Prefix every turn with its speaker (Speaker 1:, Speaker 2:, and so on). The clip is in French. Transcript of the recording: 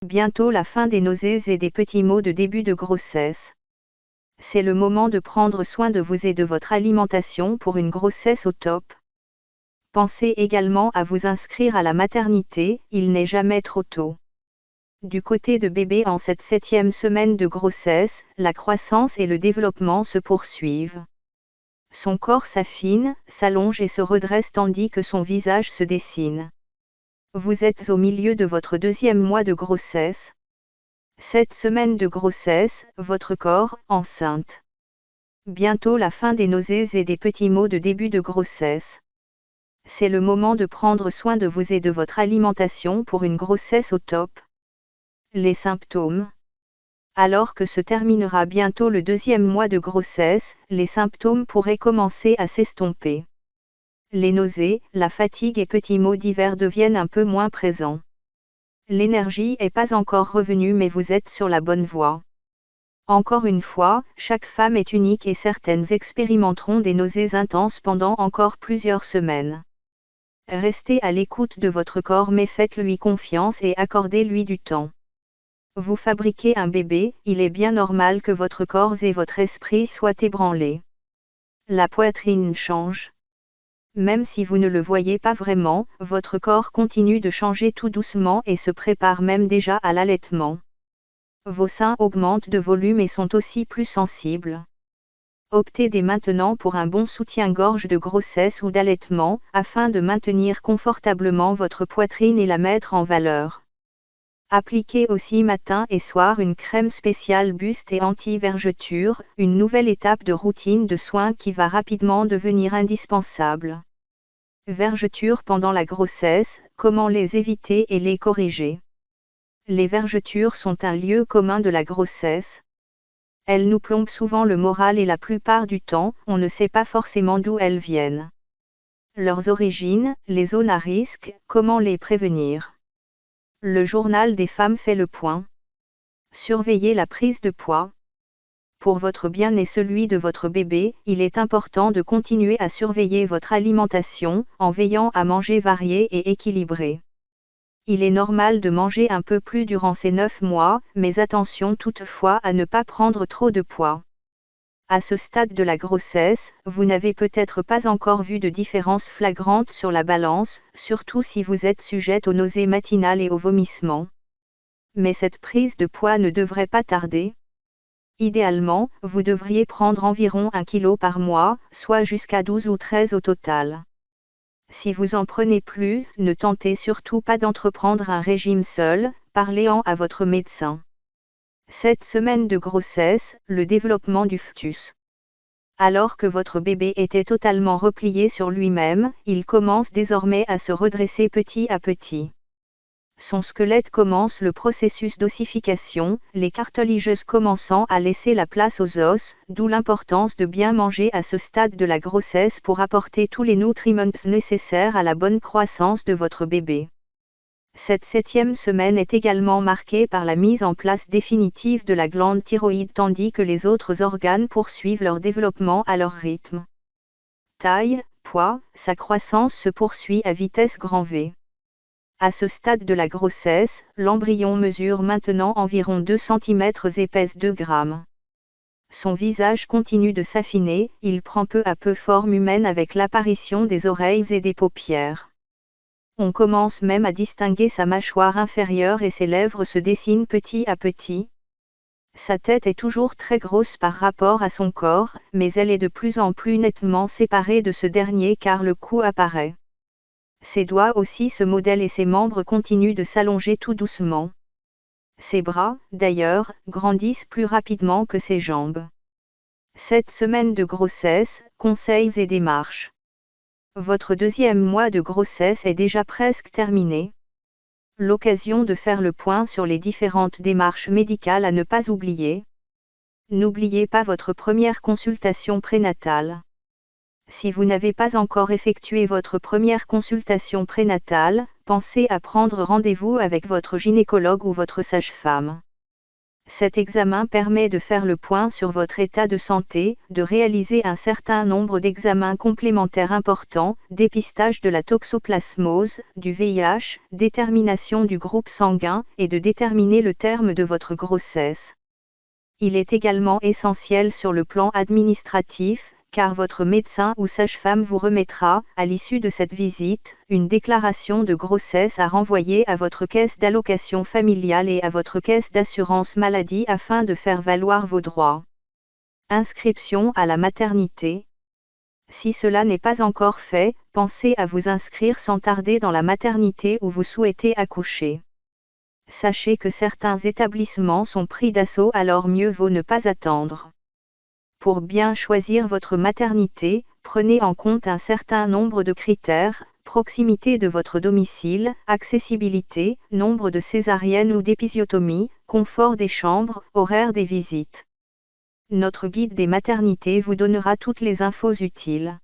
Speaker 1: Bientôt la fin des nausées et des petits maux de début de grossesse. C'est le moment de prendre soin de vous et de votre alimentation pour une grossesse au top. Pensez également à vous inscrire à la maternité, il n'est jamais trop tôt. Du côté de bébé en cette 7e semaine de grossesse, la croissance et le développement se poursuivent. Son corps s'affine, s'allonge et se redresse tandis que son visage se dessine. Vous êtes au milieu de votre 2e mois de grossesse. 7 semaines de grossesse, votre corps, enceinte. Bientôt la fin des nausées et des petits maux de début de grossesse. C'est le moment de prendre soin de vous et de votre alimentation pour une grossesse au top. Les symptômes. Alors que se terminera bientôt le 2e mois de grossesse, les symptômes pourraient commencer à s'estomper. Les nausées, la fatigue et petits maux divers deviennent un peu moins présents. L'énergie n'est pas encore revenue mais vous êtes sur la bonne voie. Encore une fois, chaque femme est unique et certaines expérimenteront des nausées intenses pendant encore plusieurs semaines. Restez à l'écoute de votre corps mais faites-lui confiance et accordez-lui du temps. Vous fabriquez un bébé, il est bien normal que votre corps et votre esprit soient ébranlés. La poitrine change. Même si vous ne le voyez pas vraiment, votre corps continue de changer tout doucement et se prépare même déjà à l'allaitement. Vos seins augmentent de volume et sont aussi plus sensibles. Optez dès maintenant pour un bon soutien-gorge de grossesse ou d'allaitement, afin de maintenir confortablement votre poitrine et la mettre en valeur. Appliquez aussi matin et soir une crème spéciale buste et anti-vergeture, une nouvelle étape de routine de soins qui va rapidement devenir indispensable. Vergetures pendant la grossesse, comment les éviter et les corriger? Les vergetures sont un lieu commun de la grossesse. Elles nous plombent souvent le moral et la plupart du temps, on ne sait pas forcément d'où elles viennent. Leurs origines, les zones à risque, comment les prévenir? Le journal des femmes fait le point. Surveillez la prise de poids. Pour votre bien et celui de votre bébé, il est important de continuer à surveiller votre alimentation, en veillant à manger varié et équilibré. Il est normal de manger un peu plus durant ces 9 mois, mais attention toutefois à ne pas prendre trop de poids. À ce stade de la grossesse, vous n'avez peut-être pas encore vu de différence flagrante sur la balance, surtout si vous êtes sujette aux nausées matinales et aux vomissements. Mais cette prise de poids ne devrait pas tarder. Idéalement, vous devriez prendre environ 1 kg par mois, soit jusqu'à 12 ou 13 au total. Si vous en prenez plus, ne tentez surtout pas d'entreprendre un régime seul, parlez-en à votre médecin. 7 semaines de grossesse, le développement du fœtus. Alors que votre bébé était totalement replié sur lui-même, il commence désormais à se redresser petit à petit. Son squelette commence le processus d'ossification, les cartilages commençant à laisser la place aux os, d'où l'importance de bien manger à ce stade de la grossesse pour apporter tous les nutriments nécessaires à la bonne croissance de votre bébé. Cette 7e semaine est également marquée par la mise en place définitive de la glande thyroïde tandis que les autres organes poursuivent leur développement à leur rythme. Taille, poids, sa croissance se poursuit à vitesse grand V. À ce stade de la grossesse, l'embryon mesure maintenant environ 2 cm et pèse 2 grammes. Son visage continue de s'affiner, il prend peu à peu forme humaine avec l'apparition des oreilles et des paupières. On commence même à distinguer sa mâchoire inférieure et ses lèvres se dessinent petit à petit. Sa tête est toujours très grosse par rapport à son corps, mais elle est de plus en plus nettement séparée de ce dernier car le cou apparaît. Ses doigts aussi se modèlent et ses membres continuent de s'allonger tout doucement. Ses bras, d'ailleurs, grandissent plus rapidement que ses jambes. 7 semaines de grossesse, conseils et démarches. Votre 2e mois de grossesse est déjà presque terminé. L'occasion de faire le point sur les différentes démarches médicales à ne pas oublier. N'oubliez pas votre première consultation prénatale. Si vous n'avez pas encore effectué votre première consultation prénatale, pensez à prendre rendez-vous avec votre gynécologue ou votre sage-femme. Cet examen permet de faire le point sur votre état de santé, de réaliser un certain nombre d'examens complémentaires importants, dépistage de la toxoplasmose, du VIH, détermination du groupe sanguin, et de déterminer le terme de votre grossesse. Il est également essentiel sur le plan administratif, car votre médecin ou sage-femme vous remettra, à l'issue de cette visite, une déclaration de grossesse à renvoyer à votre caisse d'allocation familiale et à votre caisse d'assurance maladie afin de faire valoir vos droits. Inscription à la maternité. Si cela n'est pas encore fait, pensez à vous inscrire sans tarder dans la maternité où vous souhaitez accoucher. Sachez que certains établissements sont pris d'assaut, alors mieux vaut ne pas attendre. Pour bien choisir votre maternité, prenez en compte un certain nombre de critères: proximité de votre domicile, accessibilité, nombre de césariennes ou d'épisiotomies, confort des chambres, horaire des visites. Notre guide des maternités vous donnera toutes les infos utiles.